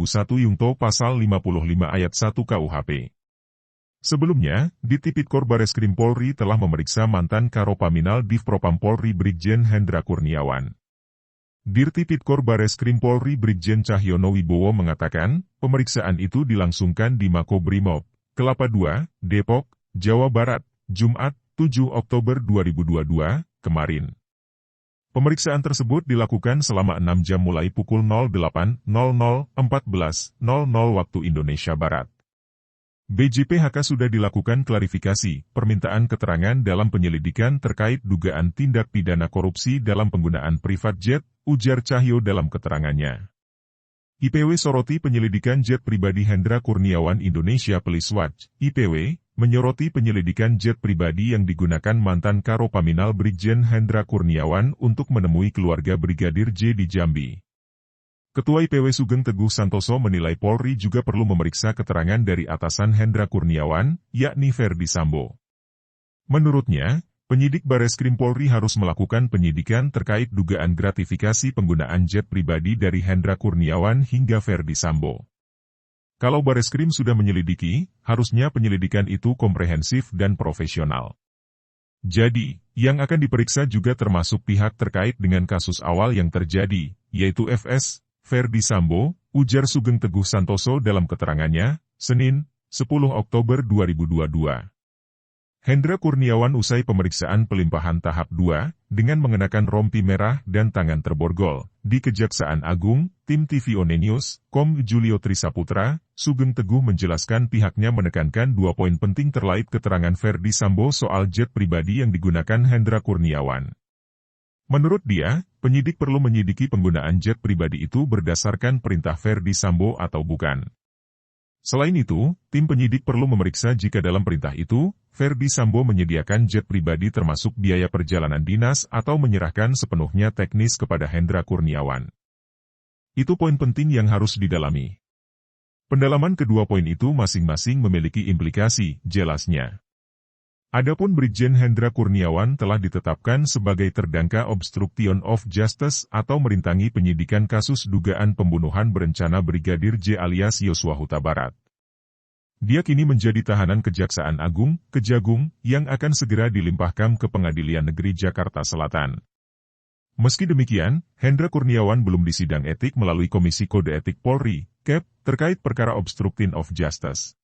1 Yungto Pasal 55 Ayat 1 KUHP. Sebelumnya, di Tipikor Bareskrim Polri telah memeriksa mantan Karopaminal Divpropam Polri Brigjen Hendra Kurniawan. Dirtipikor Bareskrim Polri Brigjen Cahyono Wibowo mengatakan, pemeriksaan itu dilangsungkan di Makobrimob, Kelapa II, Depok, Jawa Barat, Jumat, 7 Oktober 2022, kemarin. Pemeriksaan tersebut dilakukan selama 6 jam mulai pukul 08.00 14.00 waktu Indonesia Barat. BJPHK sudah dilakukan klarifikasi, permintaan keterangan dalam penyelidikan terkait dugaan tindak pidana korupsi dalam penggunaan private jet, ujar Cahyo dalam keterangannya. IPW soroti penyelidikan jet pribadi Hendra Kurniawan Indonesia Police Watch, IPW, menyoroti penyelidikan jet pribadi yang digunakan mantan Karopaminal Brigjen Hendra Kurniawan untuk menemui keluarga Brigadir J di Jambi. Ketua IPW Sugeng Teguh Santoso menilai Polri juga perlu memeriksa keterangan dari atasan Hendra Kurniawan, yakni Ferdi Sambo. Menurutnya, penyidik Bareskrim Polri harus melakukan penyidikan terkait dugaan gratifikasi penggunaan jet pribadi dari Hendra Kurniawan hingga Ferdi Sambo. Kalau Bareskrim sudah menyelidiki, harusnya penyelidikan itu komprehensif dan profesional. Jadi, yang akan diperiksa juga termasuk pihak terkait dengan kasus awal yang terjadi, yaitu FS, Ferdi Sambo, ujar Sugeng Teguh Santoso dalam keterangannya, Senin, 10 Oktober 2022. Hendra Kurniawan usai pemeriksaan pelimpahan tahap 2, dengan mengenakan rompi merah dan tangan terborgol, di Kejaksaan Agung, tim TV One News, Kom Julio Trisaputra, Sugeng Teguh menjelaskan pihaknya menekankan 2 poin penting terkait keterangan Ferdi Sambo soal jet pribadi yang digunakan Hendra Kurniawan. Menurut dia, penyidik perlu menyidiki penggunaan jet pribadi itu berdasarkan perintah Ferdi Sambo atau bukan. Selain itu, tim penyidik perlu memeriksa jika dalam perintah itu, Ferdi Sambo menyediakan jet pribadi termasuk biaya perjalanan dinas atau menyerahkan sepenuhnya teknis kepada Hendra Kurniawan. Itu poin penting yang harus didalami. Pendalaman kedua poin itu masing-masing memiliki implikasi, jelasnya. Adapun Brigjen Hendra Kurniawan telah ditetapkan sebagai terdakwa obstruction of justice atau merintangi penyidikan kasus dugaan pembunuhan berencana Brigadir J alias Yosua Huta Barat. Dia kini menjadi tahanan Kejaksaan Agung, Kejagung, yang akan segera dilimpahkan ke Pengadilan Negeri Jakarta Selatan. Meski demikian, Hendra Kurniawan belum disidang etik melalui Komisi Kode Etik Polri, KEP, terkait perkara obstruction of justice.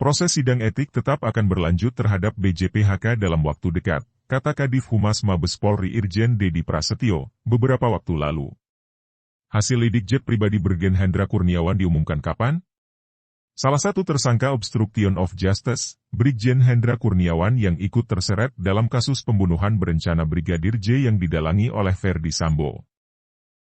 Proses sidang etik tetap akan berlanjut terhadap BJPHK dalam waktu dekat, kata Kadif Humas Mabes Polri Irjen Dedi Prasetyo, beberapa waktu lalu. Hasil lidik jet pribadi Brigjen Hendra Kurniawan diumumkan kapan? Salah satu tersangka obstruction of justice, Brigjen Hendra Kurniawan yang ikut terseret dalam kasus pembunuhan berencana Brigadir J yang didalangi oleh Ferdi Sambo.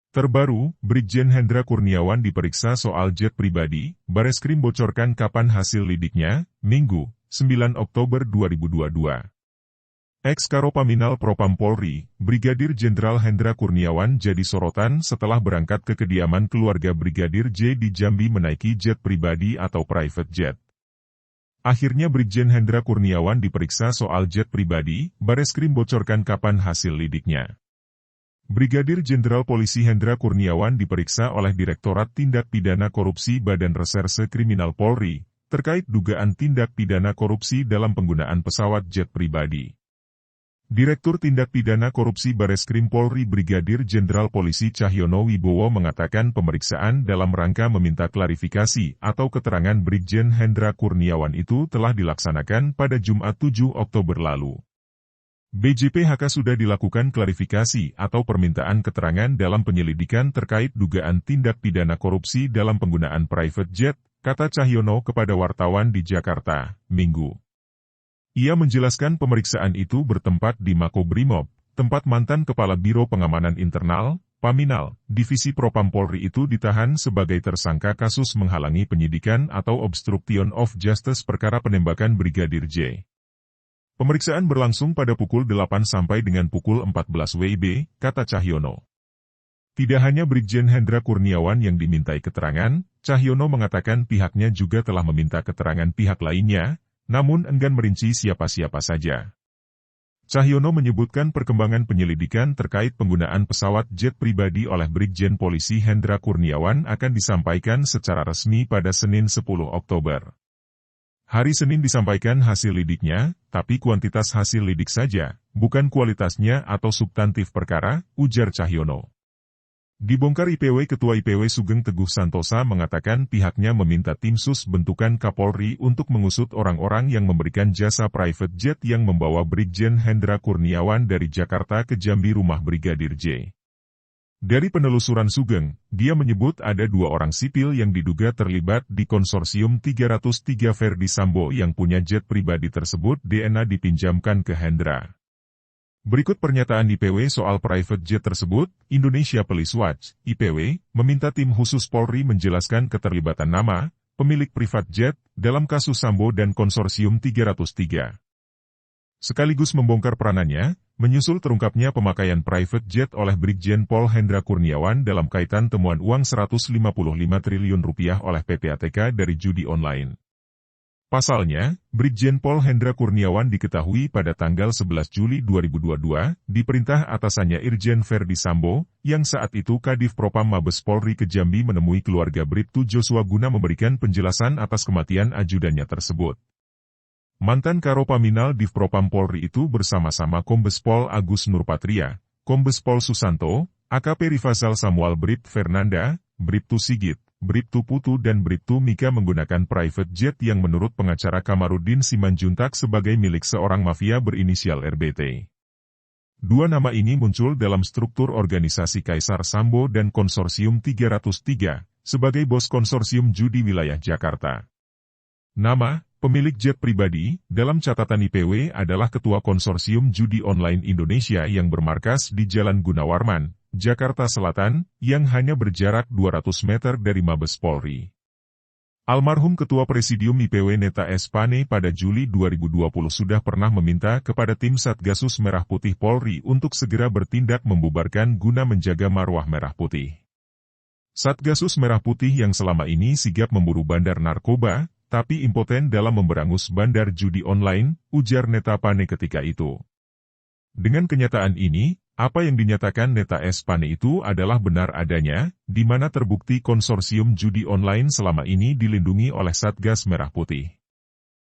Terbaru, Brigjen Hendra Kurniawan diperiksa soal jet pribadi, Bareskrim bocorkan kapan hasil lidiknya, Minggu, 9 Oktober 2022. Ex-Karopaminal Propam Polri, Brigadir Jenderal Hendra Kurniawan jadi sorotan setelah berangkat ke kediaman keluarga Brigadir J di Jambi menaiki jet pribadi atau private jet. Akhirnya Brigjen Hendra Kurniawan diperiksa soal jet pribadi, Bareskrim bocorkan kapan hasil lidiknya. Brigadir Jenderal Polisi Hendra Kurniawan diperiksa oleh Direktorat Tindak Pidana Korupsi Badan Reserse Kriminal Polri, terkait dugaan tindak pidana korupsi dalam penggunaan pesawat jet pribadi. Direktur Tindak Pidana Korupsi Bareskrim Polri Brigadir Jenderal Polisi Cahyono Wibowo mengatakan pemeriksaan dalam rangka meminta klarifikasi atau keterangan Brigjen Hendra Kurniawan itu telah dilaksanakan pada Jumat 7 Oktober lalu. BJPHK sudah dilakukan klarifikasi atau permintaan keterangan dalam penyelidikan terkait dugaan tindak pidana korupsi dalam penggunaan private jet, kata Cahyono kepada wartawan di Jakarta, Minggu. Ia menjelaskan pemeriksaan itu bertempat di Makobrimob, tempat mantan Kepala Biro Pengamanan Internal, Paminal, Divisi Propam Polri itu ditahan sebagai tersangka kasus menghalangi penyidikan atau obstruction of justice perkara penembakan Brigadir J. Pemeriksaan berlangsung pada pukul 8 sampai dengan pukul 14 WIB, kata Cahyono. Tidak hanya Brigjen Hendra Kurniawan yang dimintai keterangan, Cahyono mengatakan pihaknya juga telah meminta keterangan pihak lainnya, namun enggan merinci siapa-siapa saja. Cahyono menyebutkan perkembangan penyelidikan terkait penggunaan pesawat jet pribadi oleh Brigjen Polisi Hendra Kurniawan akan disampaikan secara resmi pada Senin 10 Oktober. Hari Senin disampaikan hasil lidiknya, tapi kuantitas hasil lidik saja, bukan kualitasnya atau substantif perkara, ujar Cahyono. Dibongkar IPW, Ketua IPW Sugeng Teguh Santosa mengatakan pihaknya meminta tim sus bentukan Kapolri untuk mengusut orang-orang yang memberikan jasa private jet yang membawa Brigjen Hendra Kurniawan dari Jakarta ke Jambi rumah Brigadir J. Dari penelusuran Sugeng, dia menyebut ada 2 orang sipil yang diduga terlibat di konsorsium 303 Verdi Sambo yang punya jet pribadi tersebut DNA dipinjamkan ke Hendra. Berikut pernyataan IPW soal private jet tersebut. Indonesia Police Watch, IPW, meminta tim khusus Polri menjelaskan keterlibatan nama, pemilik private jet, dalam kasus Sambo dan konsorsium 303. Sekaligus membongkar peranannya, menyusul terungkapnya pemakaian private jet oleh Brigjen Pol Hendra Kurniawan dalam kaitan temuan uang Rp155 triliun oleh PPATK dari judi online. Pasalnya, Brigjen Pol Hendra Kurniawan diketahui pada tanggal 11 Juli 2022, diperintah atasannya Irjen Verdi Sambo, yang saat itu Kadif Propam Mabes Polri ke Jambi menemui keluarga Bribtu Joshua guna memberikan penjelasan atas kematian ajudannya tersebut. Mantan Karopaminal Divpropam Polri itu bersama-sama Kombes Pol Agus Nurpatria, Kombes Pol Susanto, AKP Rifazal Samuel Bribtu Fernanda, Bribtu Sigit, Bribtu Putu dan Bribtu Mika menggunakan private jet yang menurut pengacara Kamarudin Simanjuntak sebagai milik seorang mafia berinisial RBT. 2 nama ini muncul dalam struktur organisasi Kaisar Sambo dan Konsorsium 303, sebagai bos konsorsium judi wilayah Jakarta. Nama, pemilik jet pribadi, dalam catatan IPW adalah Ketua Konsorsium Judi Online Indonesia yang bermarkas di Jalan Gunawarman, Jakarta Selatan, yang hanya berjarak 200 meter dari Mabes Polri. Almarhum Ketua Presidium IPW Neta S. Pane pada Juli 2020 sudah pernah meminta kepada tim Satgasus Merah Putih Polri untuk segera bertindak membubarkan guna menjaga marwah Merah Putih. Satgasus Merah Putih yang selama ini sigap memburu bandar narkoba, tapi impoten dalam memberangus bandar judi online, ujar Neta Pane ketika itu. Dengan kenyataan ini, apa yang dinyatakan Neta S. Pane itu adalah benar adanya, di mana terbukti konsorsium judi online selama ini dilindungi oleh Satgas Merah Putih.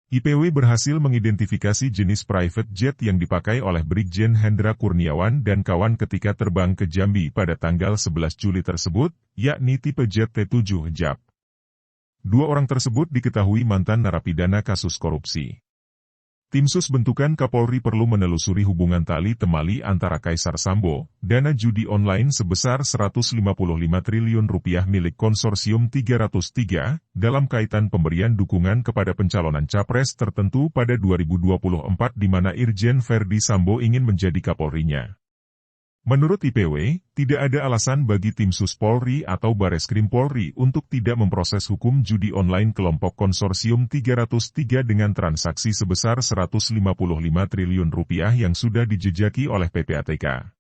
IPW berhasil mengidentifikasi jenis private jet yang dipakai oleh Brigjen Hendra Kurniawan dan kawan ketika terbang ke Jambi pada tanggal 11 Juli tersebut, yakni tipe jet T7 JAP. 2 orang tersebut diketahui mantan narapidana kasus korupsi. Tim sus bentukan Kapolri perlu menelusuri hubungan tali temali antara Kaisar Sambo, dana judi online sebesar Rp155 triliun milik konsorsium 303, dalam kaitan pemberian dukungan kepada pencalonan capres tertentu pada 2024 di mana Irjen Verdi Sambo ingin menjadi Kapolrinya. Menurut IPW, tidak ada alasan bagi tim sus Polri atau Bareskrim Polri untuk tidak memproses hukum judi online kelompok konsorsium 303 dengan transaksi sebesar Rp155 triliun yang sudah dijejaki oleh PPATK.